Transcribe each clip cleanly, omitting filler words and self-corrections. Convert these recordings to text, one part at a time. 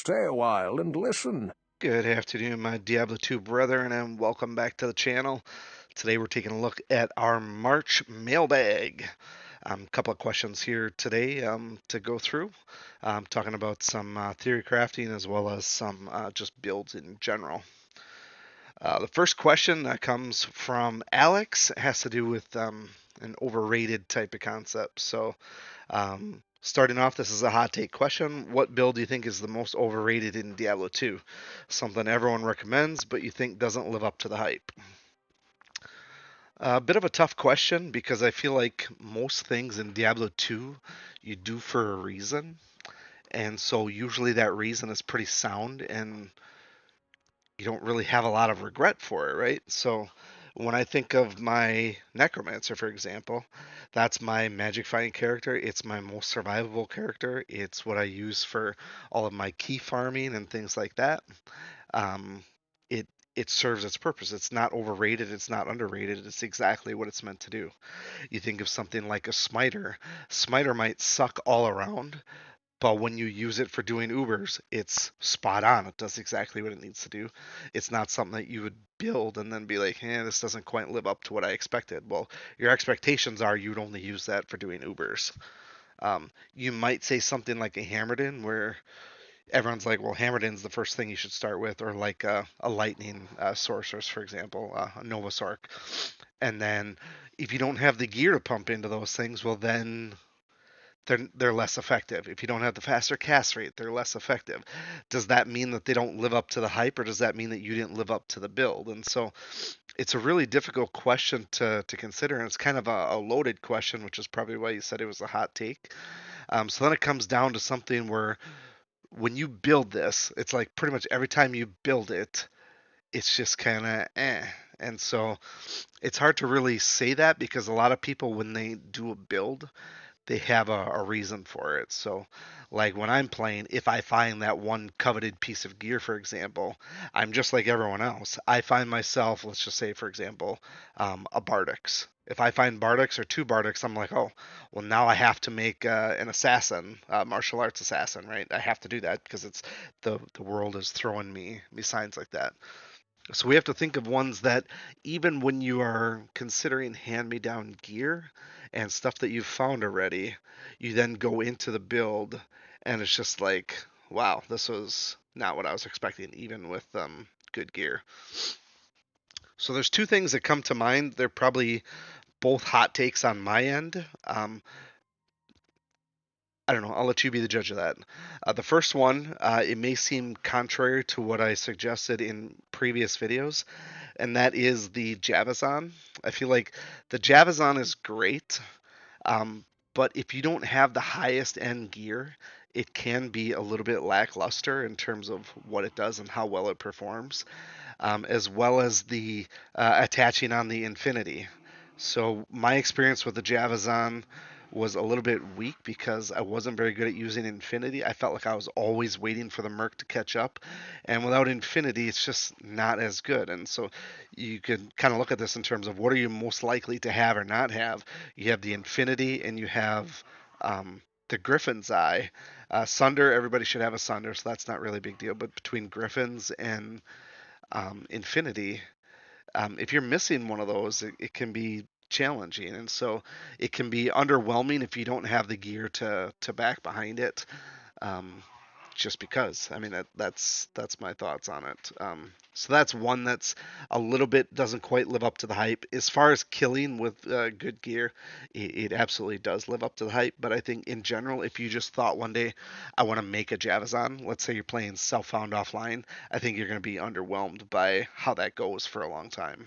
stay a while and listen. Good afternoon, my Diablo 2 brethren, and welcome back to the channel. Today we're taking a look at our March mailbag. A couple of questions here today to go through. Talking about some theory crafting as well as some just builds in general. The first question that comes from Alex has to do with an overrated type of concept. So, starting off, this is a hot take question. What build do you think is the most overrated in Diablo 2? Something everyone recommends, but you think doesn't live up to the hype. A bit of a tough question because I feel like most things in Diablo 2 you do for a reason. And so usually that reason is pretty sound and you don't really have a lot of regret for it, right? So when I think of my necromancer, for example, that's my magic fighting character. It's my most survivable character. It's what I use for all of my key farming and things like that. Um, it it serves its purpose. It's not overrated. It's not underrated. It's exactly what it's meant to do. You think of something like a smiter. Smiter might suck all around, but when you use it for doing Ubers, it's spot on. It does exactly what it needs to do. It's not something that you would build and then be like, this doesn't quite live up to what I expected. Well, your expectations are you'd only use that for doing Ubers. You might say something like a Hammerdin, where everyone's like, well, Hammerdin's the first thing you should start with, or like a Lightning Sorceress, for example, a Nova Sark. And then if you don't have the gear to pump into those things, well, then they're less effective. If you don't have the faster cast rate, they're less effective. Does that mean that they don't live up to the hype, or does that mean that you didn't live up to the build? And so it's a really difficult question to consider, and it's kind of a loaded question, which is probably why you said it was a hot take. So then it comes down to something where when you build this, it's like pretty much every time you build it, it's just kind of eh. And so it's hard to really say that because a lot of people, when they do a build, they have a reason for it. So, like when I'm playing, if I find that one coveted piece of gear, for example, I'm just like everyone else. I find myself, let's just say, for example, a Bardix. If I find Bardix or two Bardix, I'm like, oh, well, now I have to make an assassin, martial arts assassin, right? I have to do that because it's the world is throwing me signs like that. So we have to think of ones that, even when you are considering hand-me-down gear and stuff that you've found already, you then go into the build and it's just like, wow, this was not what I was expecting, even with good gear. So there's two things that come to mind. They're probably both hot takes on my end. I don't know. I'll let you be the judge of that. The first one, it may seem contrary to what I suggested in previous videos, and that is the Javazon. I feel like the Javazon is great, um, but if you don't have the highest end gear, it can be a little bit lackluster in terms of what it does and how well it performs, as well as the attaching on the Infinity. So my experience with the Javazon was a little bit weak because I wasn't very good at using Infinity. I felt like I was always waiting for the Merc to catch up, and without Infinity, it's just not as good. And so you could kind of look at this in terms of what are you most likely to have or not have. You have the Infinity, and you have the Griffin's Eye. Sunder, everybody should have a Sunder, so that's not really a big deal. But between Griffins and Infinity, if you're missing one of those, it can be challenging, and so it can be underwhelming if you don't have the gear to back behind it. Um, just because, I mean, that's my thoughts on it. So that's one that's a little bit doesn't quite live up to the hype. As far as killing with good gear, it absolutely does live up to the hype. But I think in general, if you just thought one day, I want to make a Javazon, let's say you're playing self-found offline, I think you're going to be underwhelmed by how that goes for a long time.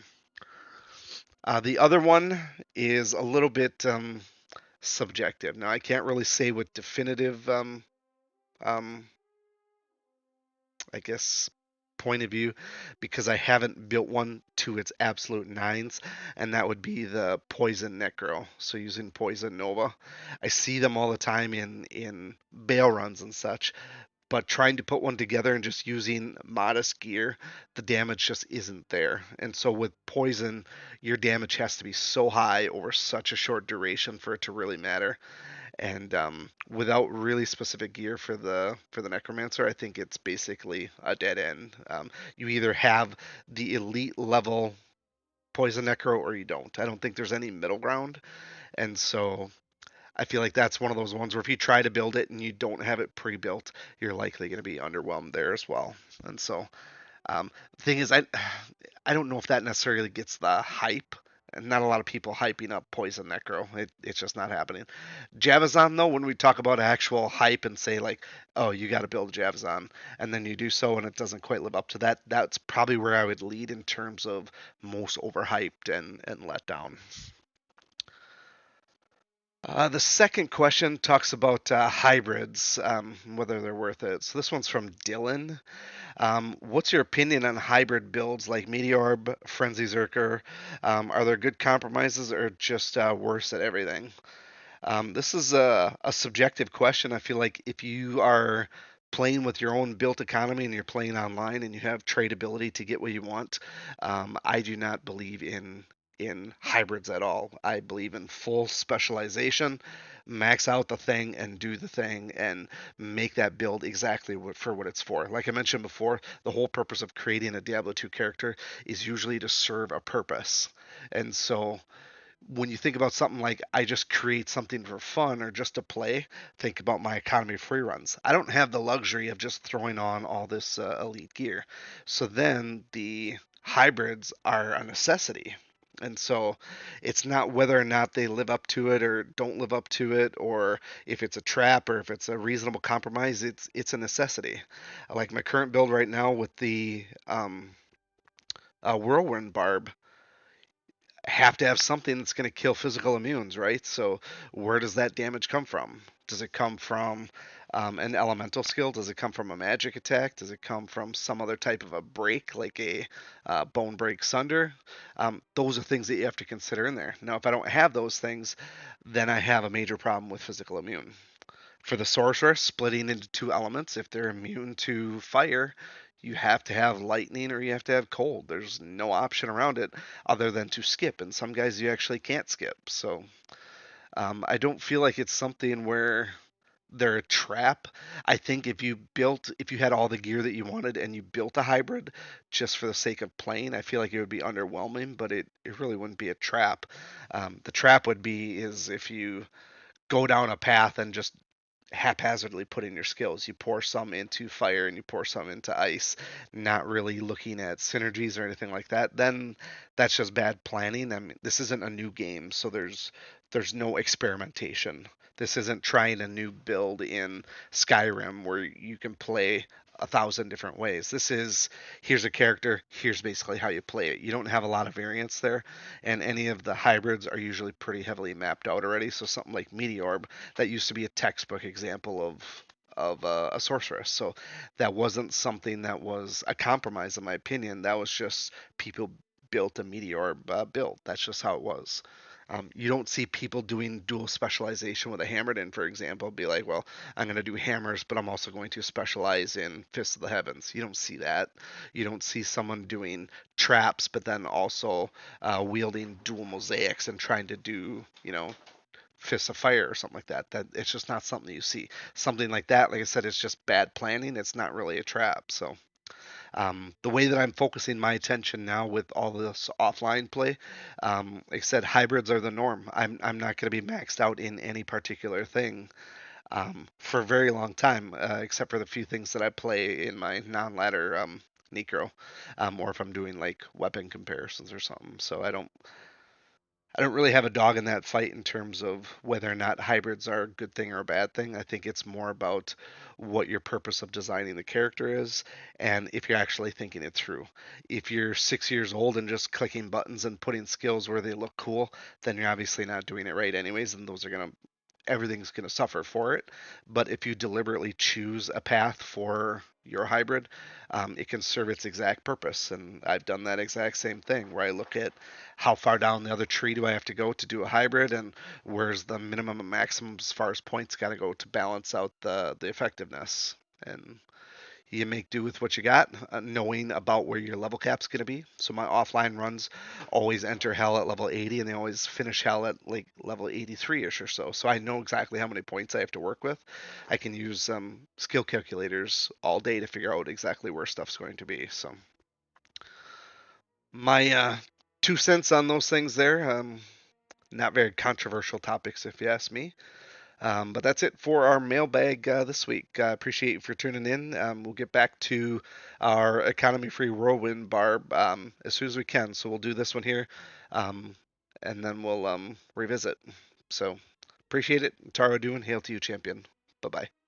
The other one is a little bit subjective. Now I can't really say with definitive, um, I guess, point of view because I haven't built one to its absolute nines, and that would be the Poison Necro. So using Poison Nova, I see them all the time in bail runs and such. But trying to put one together and just using modest gear, the damage just isn't there. And so with poison, your damage has to be so high over such a short duration for it to really matter. And without really specific gear for the necromancer, I think it's basically a dead end. You either have the elite level poison necro or you don't. I don't think there's any middle ground, and so I feel like that's one of those ones where if you try to build it and you don't have it pre-built, you're likely going to be underwhelmed there as well. And so the thing is, I don't know if that necessarily gets the hype. And not a lot of people hyping up Poison Necro. It's just not happening. Javazon, though, when we talk about actual hype and say like, oh, you got to build Javazon, and then you do so and it doesn't quite live up to that, that's probably where I would lead in terms of most overhyped and let down. The second question talks about hybrids, whether they're worth it. So this one's from Dylan. What's your opinion on hybrid builds like Meteorb, Frenzy Zerker? Are there good compromises or just worse at everything? This is a subjective question. I feel like if you are playing with your own built economy and you're playing online and you have tradability to get what you want, I do not believe in hybrids at all. I believe in full specialization, max out the thing and do the thing and make that build exactly for what it's for. Like I mentioned before, the whole purpose of creating a Diablo 2 character is usually to serve a purpose. And so when you think about something like I just create something for fun or just to play, think about my economy free runs. I don't have the luxury of just throwing on all this elite gear. So then the hybrids are a necessity. And so it's not whether or not they live up to it or don't live up to it, or if it's a trap or if it's a reasonable compromise. It's a necessity. Like my current build right now with the whirlwind barb, have to have something that's going to kill physical immunes, right? So where does that damage come from? Does it come from an elemental skill? Does it come from a magic attack? Does it come from some other type of a break, like a bone break sunder? Those are things that you have to consider in there. Now, if I don't have those things, then I have a major problem with physical immune. For the sorcerer, splitting into two elements, if they're immune to fire, you have to have lightning or you have to have cold. There's no option around it other than to skip. And some guys you actually can't skip. So I don't feel like it's something where they're a trap. I think if you had all the gear that you wanted and you built a hybrid just for the sake of playing, I feel like it would be underwhelming, but it really wouldn't be a trap. The trap would be is if you go down a path and just haphazardly put in your skills. You pour some into fire and you pour some into ice, not really looking at synergies or anything like that. Then that's just bad planning. I mean, this isn't a new game, so there's no experimentation. This isn't trying a new build in Skyrim where you can play 1,000 different ways. This is here's a character, here's basically how you play it. You don't have a lot of variance there, and any of the hybrids are usually pretty heavily mapped out already. So something like Meteorb, that used to be a textbook example of a sorceress. So that wasn't something that was a compromise, in my opinion. That was just people built a Meteorb build. That's just how it was. You don't see people doing dual specialization with a Hammerden, for example, be like, well, I'm going to do hammers, but I'm also going to specialize in Fists of the Heavens. You don't see that. You don't see someone doing traps, but then also wielding dual mosaics and trying to do, Fists of Fire or something like that. That it's just not something you see. Something like that, like I said, it's just bad planning. It's not really a trap. So the way that I'm focusing my attention now with all this offline play, like I said, hybrids are the norm. I'm not going to be maxed out in any particular thing for a very long time, except for the few things that I play in my non-ladder Necro, or if I'm doing like weapon comparisons or something. So I don't really have a dog in that fight in terms of whether or not hybrids are a good thing or a bad thing. I think it's more about what your purpose of designing the character is and if you're actually thinking it through. If you're 6 years old and just clicking buttons and putting skills where they look cool, then you're obviously not doing it right anyways, and those are going to everything's going to suffer for it. But if you deliberately choose a path for your hybrid, it can serve its exact purpose. And I've done that exact same thing where I look at how far down the other tree do I have to go to do a hybrid, and where's the minimum and maximum as far as points got to go to balance out the effectiveness. And you make do with what you got, knowing about where your level cap's going to be. So my offline runs always enter hell at level 80, and they always finish hell at like level 83ish or so. So I know exactly how many points I have to work with. I can use skill calculators all day to figure out exactly where stuff's going to be. So my 2 cents on those things there. Not very controversial topics, if you ask me. But that's it for our mailbag this week. Appreciate you for tuning in. We'll get back to our economy free whirlwind, Barb, as soon as we can. So we'll do this one here, um, and then we'll revisit. So appreciate it. Taro doing. Hail to you, champion. Bye bye.